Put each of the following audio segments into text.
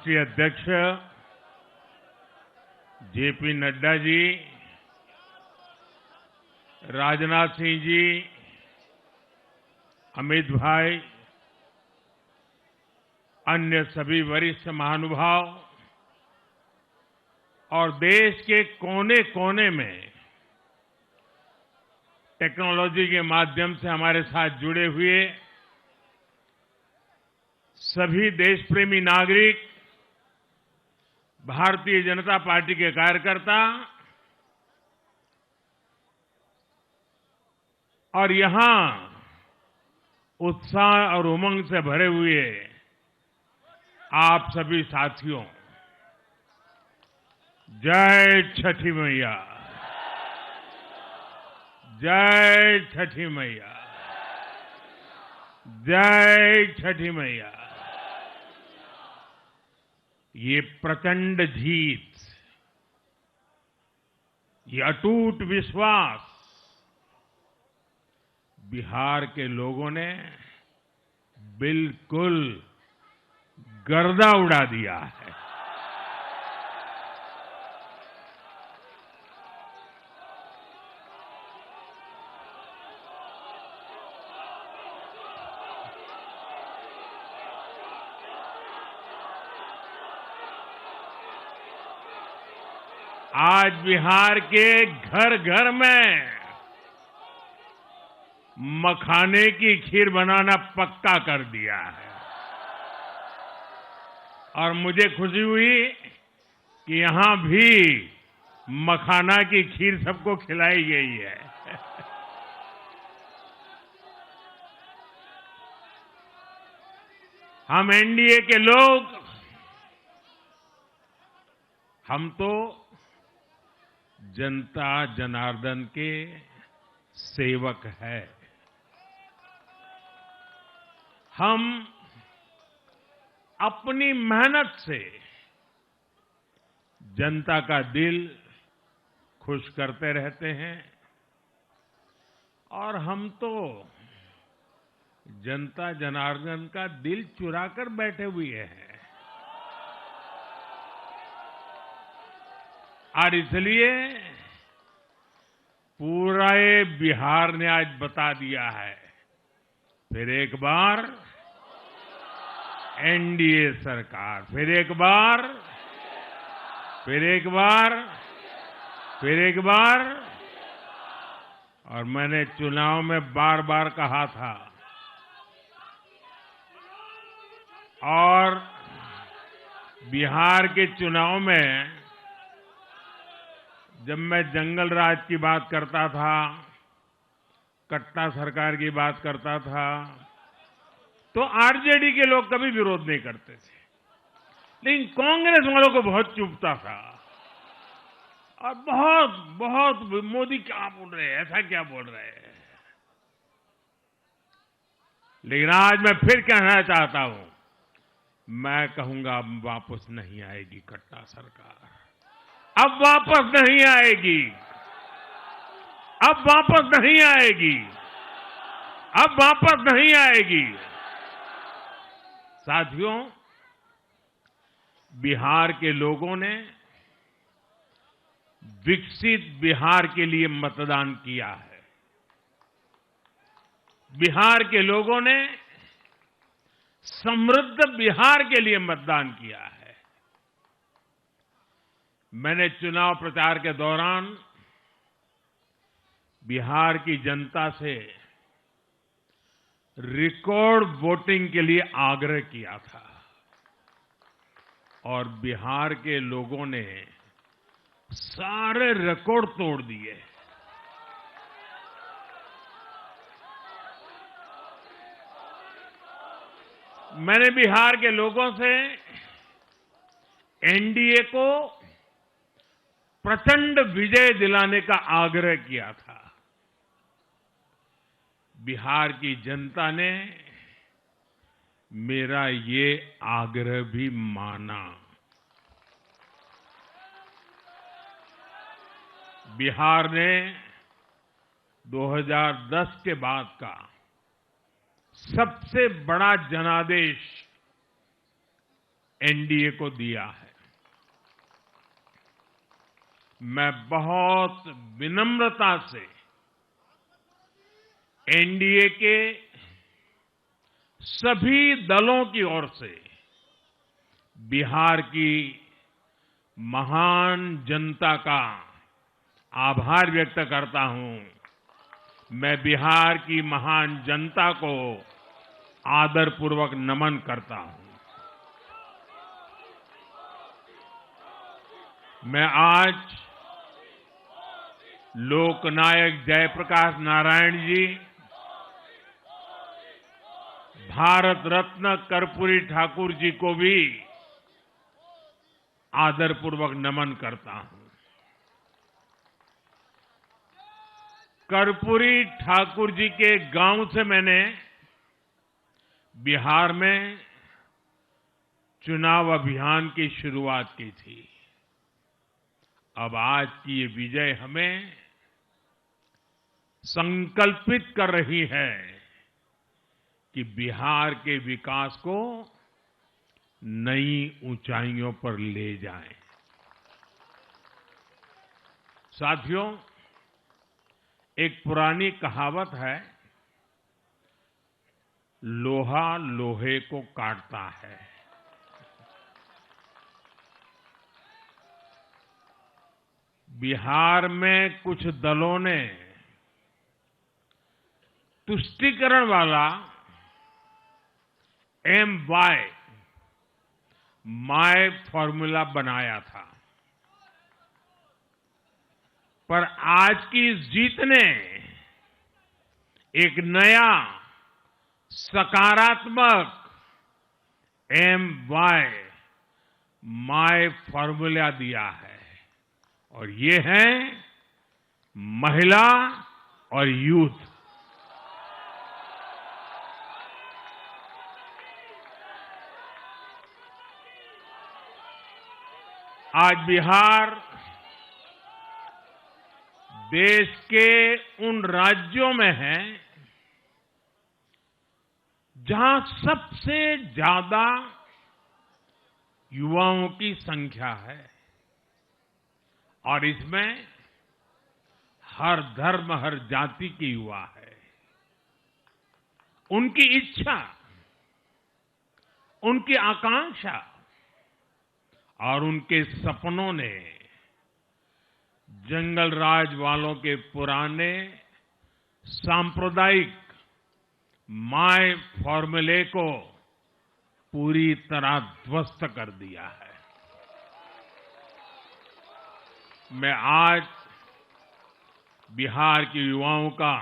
राष्ट्रीय अध्यक्ष जेपी नड्डा जी, राजनाथ सिंह जी, अमित भाई, अन्य सभी वरिष्ठ महानुभाव और देश के कोने कोने में टेक्नोलॉजी के माध्यम से हमारे साथ जुड़े हुए सभी देशप्रेमी नागरिक, भारतीय जनता पार्टी के कार्यकर्ता और यहां उत्साह और उमंग से भरे हुए आप सभी साथियों, जय छठी मैया, जय छठी मैया, जय छठी मैया। ये प्रचंड जीत, ये अटूट विश्वास बिहार के लोगों ने बिल्कुल गर्दा उड़ा दिया है। आज बिहार के घर घर में मखाने की खीर बनाना पक्का कर दिया है और मुझे खुशी हुई कि यहां भी मखाना की खीर सबको खिलाई गई है। हम एनडीए के लोग, हम तो जनता जनार्दन के सेवक हैं। हम अपनी मेहनत से जनता का दिल खुश करते रहते हैं और हम तो जनता जनार्दन का दिल चुरा कर बैठे हुए हैं। और इसलिए पूरा ये बिहार ने आज बता दिया है, फिर एक बार एनडीए सरकार, फिर एक बार, फिर एक बार, फिर एक बार। और मैंने चुनाव में बार बार कहा था और बिहार के चुनाव में जब मैं जंगल राज की बात करता था, कट्टा सरकार की बात करता था, तो आरजेडी के लोग कभी विरोध नहीं करते थे, लेकिन कांग्रेस वालों को बहुत चुभता था और बहुत बहुत मोदी क्या बोल रहे हैं, ऐसा क्या बोल रहे हैं। लेकिन आज मैं फिर कहना चाहता हूं, मैं कहूंगा अब वापस नहीं आएगी कट्टा सरकार, अब वापस नहीं आएगी, अब वापस नहीं आएगी, अब वापस नहीं आएगी। साथियों, बिहार के लोगों ने विकसित बिहार के लिए मतदान किया है। बिहार के लोगों ने समृद्ध बिहार के लिए मतदान किया है। मैंने चुनाव प्रचार के दौरान बिहार की जनता से रिकॉर्ड वोटिंग के लिए आग्रह किया था और बिहार के लोगों ने सारे रिकॉर्ड तोड़ दिए। मैंने बिहार के लोगों से एनडीए को प्रचंड विजय दिलाने का आग्रह किया था। बिहार की जनता ने मेरा ये आग्रह भी माना। बिहार ने 2010 के बाद का सबसे बड़ा जनादेश एनडीए को दिया है। मैं बहुत विनम्रता से एनडीए के सभी दलों की ओर से बिहार की महान जनता का आभार व्यक्त करता हूं। मैं बिहार की महान जनता को आदरपूर्वक नमन करता हूं। मैं आज लोकनायक जयप्रकाश नारायण जी, भारत रत्न कर्पूरी ठाकुर जी को भी आदरपूर्वक नमन करता हूं। कर्पूरी ठाकुर जी के गांव से मैंने बिहार में चुनाव अभियान की शुरुआत की थी। अब आज की ये विजय हमें संकल्पित कर रही है कि बिहार के विकास को नई ऊंचाइयों पर ले जाएं। साथियों, एक पुरानी कहावत है, लोहा लोहे को काटता है। बिहार में कुछ दलों ने तुष्टीकरण वाला माय फॉर्मूला बनाया था, पर आज की इस जीत ने एक नया सकारात्मक माय फॉर्मूला दिया है, और ये है महिला और यूथ। आज बिहार देश के उन राज्यों में है जहां सबसे ज्यादा युवाओं की संख्या है, और इसमें हर धर्म, हर जाति के युवा है। उनकी इच्छा, उनकी आकांक्षा और उनके सपनों ने जंगल राज वालों के पुराने सांप्रदायिक माय फॉर्मूले को पूरी तरह ध्वस्त कर दिया है। मैं आज बिहार के युवाओं का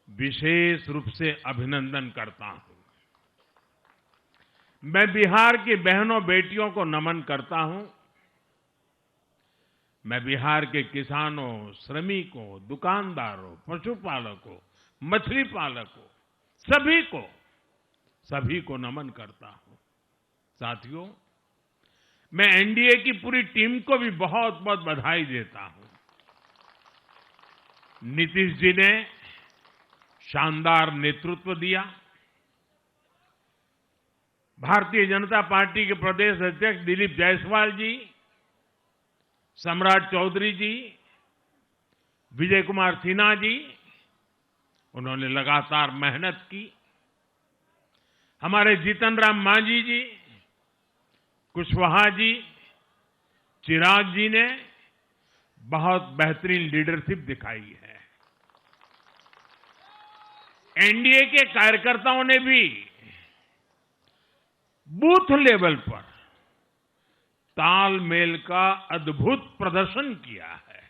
विशेष रूप से अभिनंदन करता हूं। मैं बिहार की बहनों बेटियों को नमन करता हूं। मैं बिहार के किसानों, श्रमिकों, दुकानदारों, पशुपालकों, मछली पालकों, सभी को नमन करता हूं। साथियों, मैं एनडीए की पूरी टीम को भी बहुत बहुत बधाई देता हूं। नीतीश जी ने शानदार नेतृत्व दिया। भारतीय जनता पार्टी के प्रदेश अध्यक्ष दिलीप जायसवाल जी, सम्राट चौधरी जी, विजय कुमार सिन्हा जी, उन्होंने लगातार मेहनत की। हमारे जीतन राम मांझी जी, कुशवाहा जी, चिराग जी ने बहुत बेहतरीन लीडरशिप दिखाई है। एनडीए के कार्यकर्ताओं ने भी बूथ लेवल पर तालमेल का अद्भुत प्रदर्शन किया है।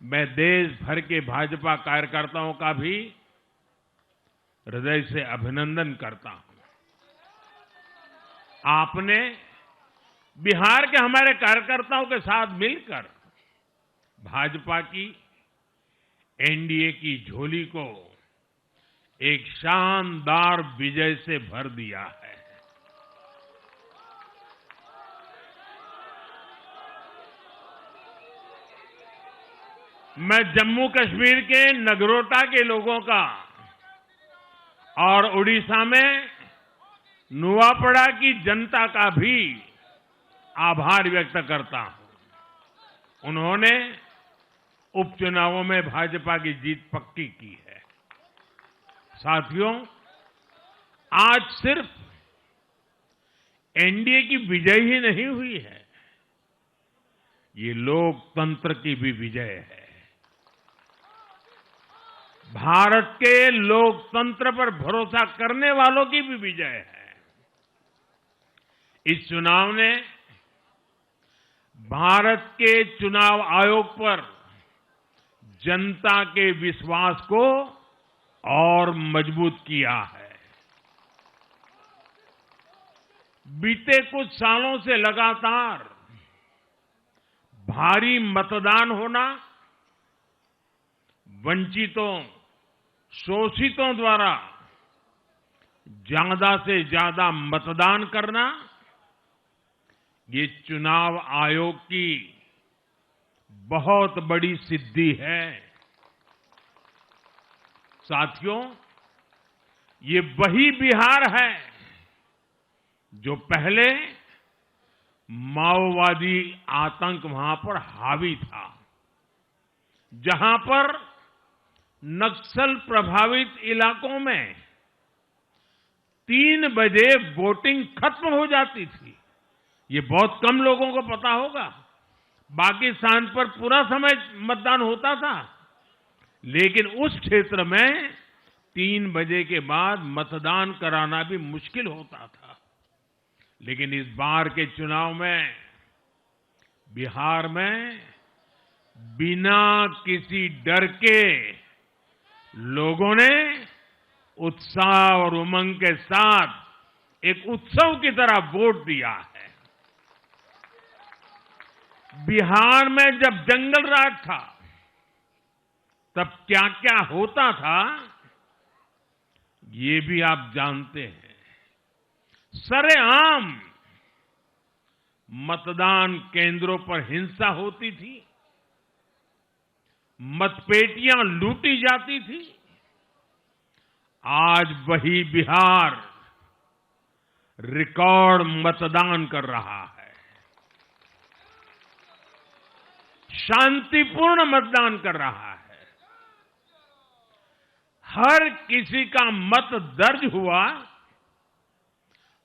मैं देश भर के भाजपा कार्यकर्ताओं का भी हृदय से अभिनंदन करता हूं। आपने बिहार के हमारे कार्यकर्ताओं के साथ मिलकर भाजपा की एनडीए की झोली को एक शानदार विजय से भर दिया है। मैं जम्मू कश्मीर के नगरोटा के लोगों का और उड़ीसा में नुआपड़ा की जनता का भी आभार व्यक्त करता हूं। उन्होंने उपचुनावों में भाजपा की जीत पक्की की है। साथियों, आज सिर्फ एनडीए की विजय ही नहीं हुई है, ये लोकतंत्र की भी विजय है। भारत के लोकतंत्र पर भरोसा करने वालों की भी विजय है। इस चुनाव ने भारत के चुनाव आयोग पर जनता के विश्वास को और मजबूत किया है। बीते कुछ सालों से लगातार भारी मतदान होना, वंचितों, शोषितों द्वारा ज्यादा से ज्यादा मतदान करना, ये चुनाव आयोग की बहुत बड़ी सिद्धि है। साथियों, ये वही बिहार है जो पहले माओवादी आतंक वहां पर हावी था, जहां पर नक्सल प्रभावित इलाकों में 3 बजे वोटिंग खत्म हो जाती थी। ये बहुत कम लोगों को पता होगा। बाकी स्थान पर पूरा समय मतदान होता था, लेकिन उस क्षेत्र में 3 बजे के बाद मतदान कराना भी मुश्किल होता था। लेकिन इस बार के चुनाव में बिहार में बिना किसी डर के लोगों ने उत्साह और उमंग के साथ एक उत्सव की तरह वोट दिया है। बिहार में जब जंगल राज था, तब क्या क्या होता था, ये भी आप जानते हैं। सरेआम मतदान केंद्रों पर हिंसा होती थी, मतपेटियां लूटी जाती थी। आज वही बिहार रिकॉर्ड मतदान कर रहा है, शांतिपूर्ण मतदान कर रहा है। हर किसी का मत दर्ज हुआ,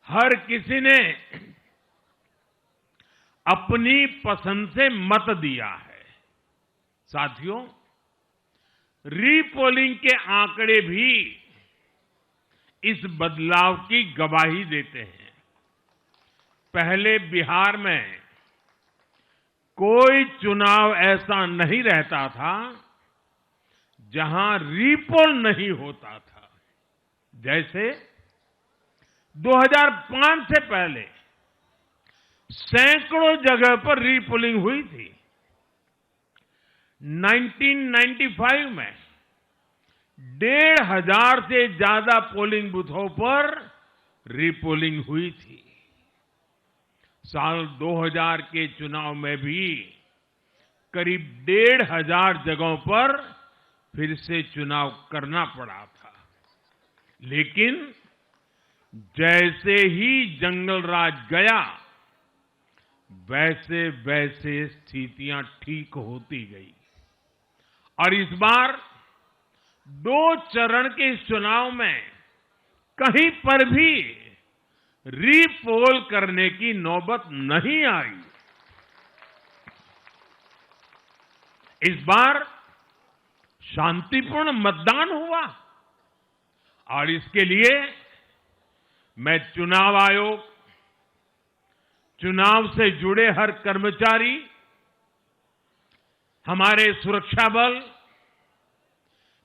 हर किसी ने अपनी पसंद से मत दिया है। साथियों, रीपोलिंग के आंकड़े भी इस बदलाव की गवाही देते हैं। पहले बिहार में कोई चुनाव ऐसा नहीं रहता था जहां रीपोल नहीं होता था। जैसे 2005 से पहले सैकड़ों जगह पर रीपोलिंग हुई थी। 1995 में 1,500 से ज्यादा पोलिंग बूथों पर रीपोलिंग हुई थी। साल 2000 के चुनाव में भी करीब 1,500 जगहों पर फिर से चुनाव करना पड़ा था। लेकिन जैसे ही जंगल राज गया, वैसे वैसे स्थितियां ठीक होती गई और इस बार 2 चरण के इस चुनाव में कहीं पर भी रीपोल करने की नौबत नहीं आई। इस बार शांतिपूर्ण मतदान हुआ और इसके लिए मैं चुनाव आयोग, चुनाव से जुड़े हर कर्मचारी, हमारे सुरक्षा बल,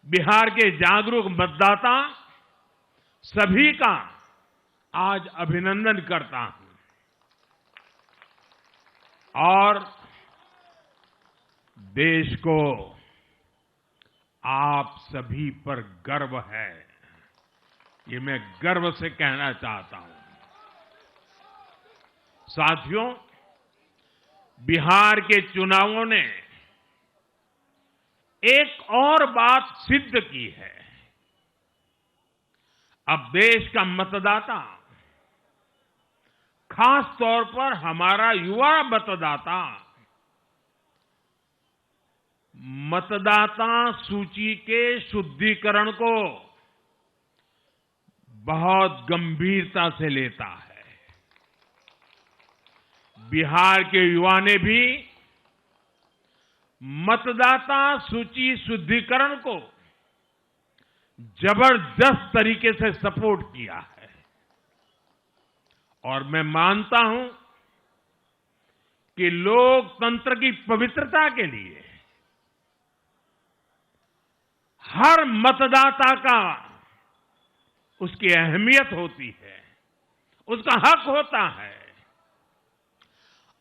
बिहार के जागरूक मतदाता, सभी का आज अभिनंदन करता हूं और देश को आप सभी पर गर्व है, ये मैं गर्व से कहना चाहता हूं। साथियों, बिहार के चुनावों ने एक और बात सिद्ध की है। अब देश का मतदाता खास तौर पर हमारा युवा मतदाता मतदाता सूची के शुद्धिकरण को बहुत गंभीरता से लेता है। बिहार के युवा ने भी मतदाता सूची शुद्धिकरण को जबरदस्त तरीके से सपोर्ट किया है और मैं मानता हूं कि लोकतंत्र की पवित्रता के लिए हर मतदाता का उसकी अहमियत होती है, उसका हक होता है।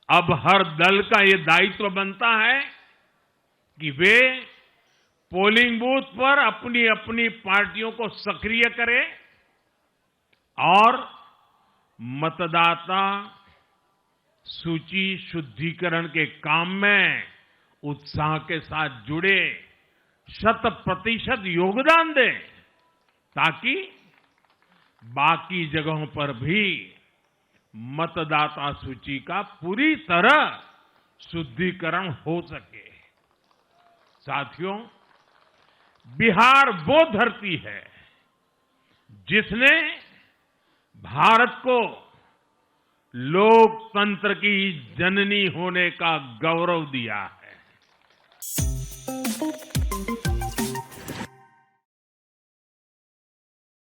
अब हर दल का ये दायित्व बनता है कि वे पोलिंग बूथ पर अपनी अपनी पार्टियों को सक्रिय करें और मतदाता सूची शुद्धिकरण के काम में उत्साह के साथ जुड़े, 100% योगदान दें ताकि बाकी जगहों पर भी मतदाता सूची का पूरी तरह शुद्धिकरण हो सके। साथियों, बिहार वो धरती है जिसने भारत को लोकतंत्र की जननी होने का गौरव दिया है।